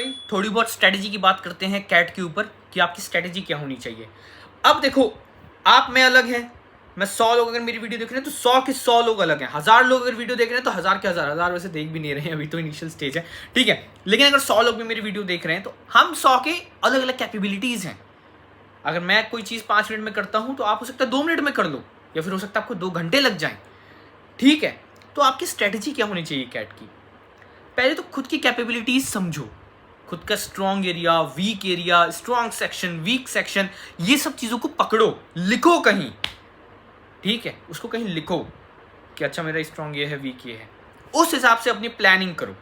भाई थोड़ी बहुत स्ट्रेटेजी की बात करते हैं कैट के ऊपर कि आपकी स्ट्रेटेजी क्या होनी चाहिए। अब देखो, आप में अलग है, मैं 100 लोग अगर मेरी वीडियो देख रहे हैं तो 100 के 100 लोग अलग हैं। 1000 लोग अगर वीडियो देख रहे हैं तो 1000 के 1000 वैसे देख भी नहीं रहे हैं, अभी तो इनिशियल स्टेज है, ठीक है। लेकिन अगर 100 लोग भी मेरी वीडियो देख रहे हैं तो हम 100 के अलग अलग कैपेबिलिटीज हैं। अगर मैं कोई चीज़ 5 मिनट में करता हूं तो आप हो सकता है 2 मिनट में कर लो, या फिर हो सकता है आपको 2 घंटे लग जाएं, ठीक है। तो आपकी स्ट्रेटेजी क्या होनी चाहिए कैट की? पहले तो खुद की कैपेबिलिटीज समझो, खुद का strong area, weak area, strong section, weak section, ये सब चीज़ों को पकड़ो, लिखो कहीं, ठीक है। उसको कहीं लिखो कि अच्छा मेरा स्ट्रॉन्ग ये है, वीक ये है, उस हिसाब से अपनी प्लानिंग करो।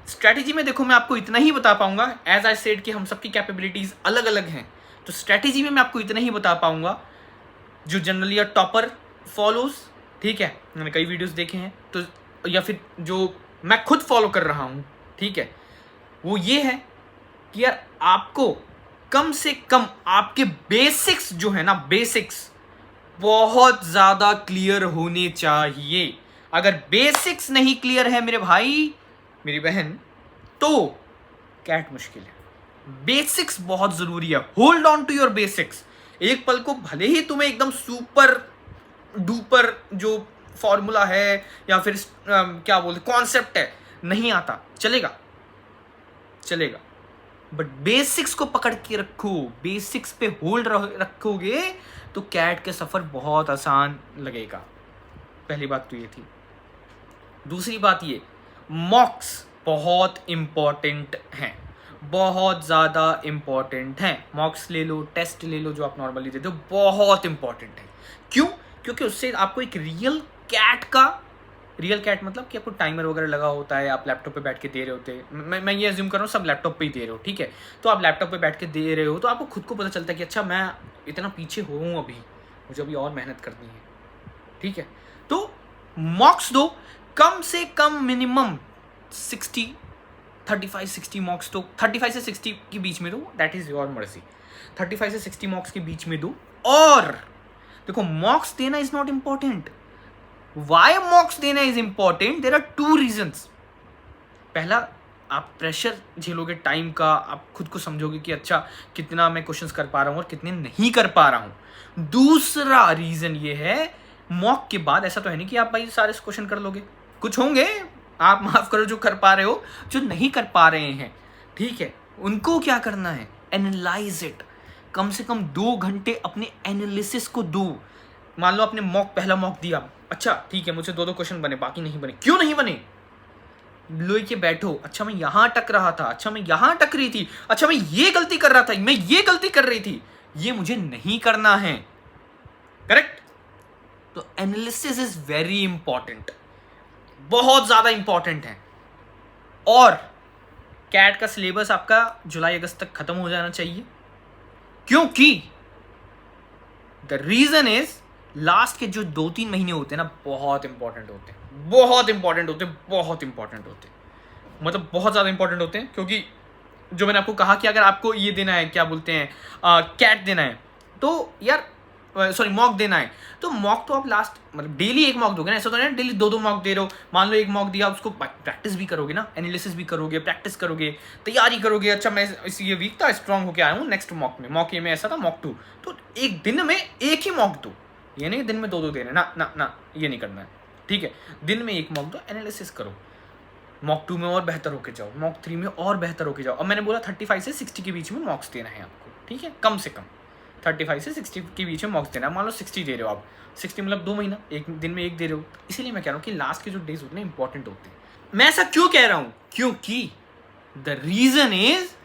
स्ट्रैटेजी में देखो मैं आपको इतना ही बता पाऊंगा, एज आई सेड कि हम सबकी कैपेबिलिटीज अलग अलग हैं, तो स्ट्रैटेजी में मैं आपको इतना ही बता पाऊंगा जो जनरली टॉपर फॉलोज, ठीक है। मैंने कई वीडियोस देखे हैं तो, या फिर जो मैं खुद फॉलो कर रहा हूं, ठीक है, वो ये है कि यार आपको कम से कम आपके बेसिक्स जो है ना, बेसिक्स बहुत ज्यादा क्लियर होने चाहिए। अगर बेसिक्स नहीं क्लियर है मेरे भाई मेरी बहन, तो कैट मुश्किल है। बेसिक्स बहुत जरूरी है, hold on to your basics. एक पल को भले ही तुम्हें एकदम सुपर डुपर जो फॉर्मूला है या फिर क्या बोलते कॉन्सेप्ट है नहीं आता, चलेगा चलेगा, बट बेसिक्स को पकड़ के रखो, बेसिक्स पे होल्ड रखोगे तो कैट के सफर बहुत आसान लगेगा। पहली बात तो ये थी। दूसरी बात ये, मॉक्स बहुत इंपॉर्टेंट हैं, बहुत ज़्यादा इंपॉर्टेंट हैं। मॉक्स ले लो, टेस्ट ले लो जो आप नॉर्मली देते हो, बहुत इंपॉर्टेंट है। क्यों? क्योंकि उससे आपको एक रियल कैट मतलब कि आपको टाइमर वगैरह लगा होता है, आप लैपटॉप पे बैठ के दे रहे होते, मैं ये अज्यूम कर रहा हूँ सब लैपटॉप पे ही दे रहे हो, ठीक है। तो आप लैपटॉप पे बैठ के दे रहे हो तो आपको खुद को पता चलता है कि अच्छा मैं इतना पीछे हूँ, अभी मुझे अभी और मेहनत करनी है, ठीक है। तो मॉक्स दो, कम से कम मिनिमम 35-60 मॉक्स दो, 35 से 60 के बीच में दो, दैट इज योर मर्जी। 35 से 60 मॉक्स के बीच में दो। और देखो, मॉक्स देना is not important. Why mocks देना is important? There are 2 reasons. पहला, आप प्रेशर झेलोगे टाइम का, आप खुद को समझोगे कि अच्छा कितना मैं क्वेश्चंस कर पा रहा हूं और कितने नहीं कर पा रहा हूं। दूसरा रीजन ये है, मॉक के बाद ऐसा तो है नहीं कि आप भाई सारे क्वेश्चन कर लोगे, कुछ होंगे आप माफ करो जो कर पा रहे हो, जो नहीं कर पा रहे हैं, ठीक है, उनको क्या करना है, एनालाइज इट। कम से कम 2 घंटे अपने एनालिसिस को दो। मान लो आपने पहला मॉक दिया, अच्छा ठीक है मुझे 2 क्वेश्चन बने, बाकी नहीं बने, क्यों नहीं बने? लो के बैठो, अच्छा मैं यहां टक रहा था, अच्छा मैं यहां टक रही थी, अच्छा मैं ये गलती कर रहा था, मैं ये गलती कर रही थी, ये मुझे नहीं करना है, करेक्ट। तो एनालिसिस इज वेरी इंपॉर्टेंट, बहुत ज्यादा इंपॉर्टेंट है। और कैट का सिलेबस आपका जुलाई अगस्त तक खत्म हो जाना चाहिए, क्योंकि द रीजन इज लास्ट के जो 2-3 महीने होते हैं ना, बहुत इंपॉर्टेंट होते हैं, बहुत इंपॉर्टेंट होते हैं, बहुत इंपॉर्टेंट होते हैं, मतलब बहुत ज़्यादा इंपॉर्टेंट होते हैं। क्योंकि जो मैंने आपको कहा कि अगर आपको ये देना है, क्या बोलते हैं, कैट देना है, तो यार सॉरी मॉक देना है, तो मॉक तो आप लास्ट मतलब डेली एक मॉक दोगे ना, ऐसा तो नहीं डेली 2-2 मॉक दे रहे हो। मान लो एक मॉक दिया, उसको प्रैक्टिस भी करोगे ना, एनालिसिस भी करोगे, प्रैक्टिस करोगे, तैयारी करोगे, अच्छा मैं ये वीक था, स्ट्रांग होके आया हूँ नेक्स्ट मॉक में, मॉक ये में ऐसा था, मॉक 2, तो एक दिन में एक ही मॉक दो, ये नहीं दिन में 2-2 दे रहे ना ना ना, ये नहीं करना है, ठीक है। दिन में एक मॉक दो, एनालिसिस करो, मॉक 2 में और बेहतर होके जाओ, मॉक 3 में और बेहतर होके जाओ। अब मैंने बोला 35 से 60 के बीच में मॉक्स देना है आपको, ठीक है, कम से कम 35 से 60 के बीच में मॉक्स देना है। मान लो 60 दे रहे हो आप, 60 मतलब 2 महीना, एक दिन में एक दे रहे हो, इसीलिए मैं कह रहा हूँ कि लास्ट के जो डेज होते हैं इंपॉर्टेंट होते हैं। मैं ऐसा क्यों कह रहा हूँ? क्योंकि द रीजन इज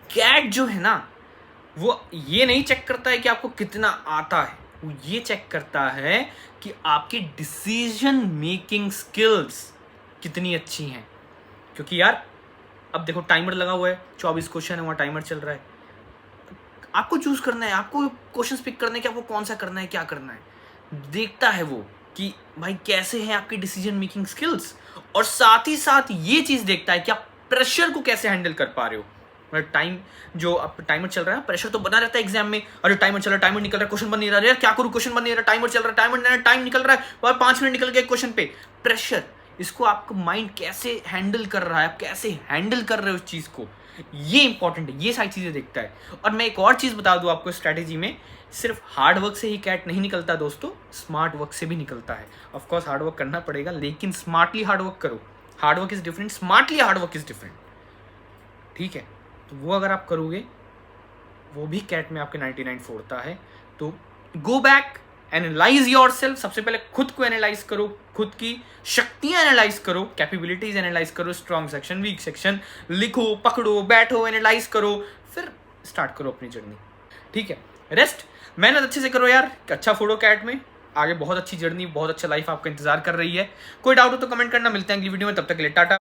कैट जो है ना, वो ये नहीं चेक करता है कि आपको कितना आता है, वो ये चेक करता है कि आपकी डिसीजन मेकिंग स्किल्स कितनी अच्छी हैं। क्योंकि यार अब देखो टाइमर लगा हुआ है, 24 क्वेश्चन है, वहाँ टाइमर चल रहा है, आपको चूज करना है, आपको क्वेश्चन पिक करना है कि आपको कौन सा करना है, क्या करना है। देखता है वो कि भाई कैसे हैं आपकी डिसीजन मेकिंग स्किल्स, और साथ ही साथ ये चीज देखता है कि आप प्रेशर को कैसे हैंडल कर पा रहे हो। टाइम जो अब टाइमर चल रहा है, प्रेशर तो बना रहता है एग्जाम में, अरे टाइमर चल रहा है, टाइमर निकल रहा है, क्वेश्चन बन नहीं रहा है, क्या करूं, क्वेश्चन बन नहीं रहा, टाइमर चल रहा है, टाइम निकल रहा है, और 5 मिनट निकल गए क्वेश्चन पे, प्रेशर। इसको आपका माइंड कैसे हैंडल कर रहा है, आप कैसे हैंडल कर रहे हो उस चीज़ को, ये इंपॉर्टेंट है, ये सारी चीज़ें देखता है। और मैं एक और चीज़ बता दूं आपको स्ट्रैटेजी में, सिर्फ हार्ड वर्क से ही कैट नहीं निकलता दोस्तों, स्मार्ट वर्क से भी निकलता है। ऑफ कोर्स हार्ड वर्क करना पड़ेगा, लेकिन स्मार्टली हार्ड वर्क करो। Hard work is different, smartly hard work is different, ठीक है। तो वो अगर आप करोगे, वो भी कैट में आपके 99 फोड़ता है। तो go back, analyse your self. सबसे पहले खुद को एनालाइज करो, खुद की शक्तियां एनालाइज करो, कैपेबिलिटीज एनालाइज करो, स्ट्रॉन्ग सेक्शन, वीक सेक्शन लिखो, पकड़ो, बैठो, एनालाइज करो, फिर स्टार्ट करो अपनी जर्नी, ठीक है। रेस्ट, मेहनत अच्छे से करो यार, अच्छा फोड़ो कैट में, आगे बहुत अच्छी जर्नी, बहुत अच्छा लाइफ आपका इंतजार कर रही है। कोई डाउट हो तो कमेंट करना, मिलते हैं अगली वीडियो में, तब तक के लिए टाटा।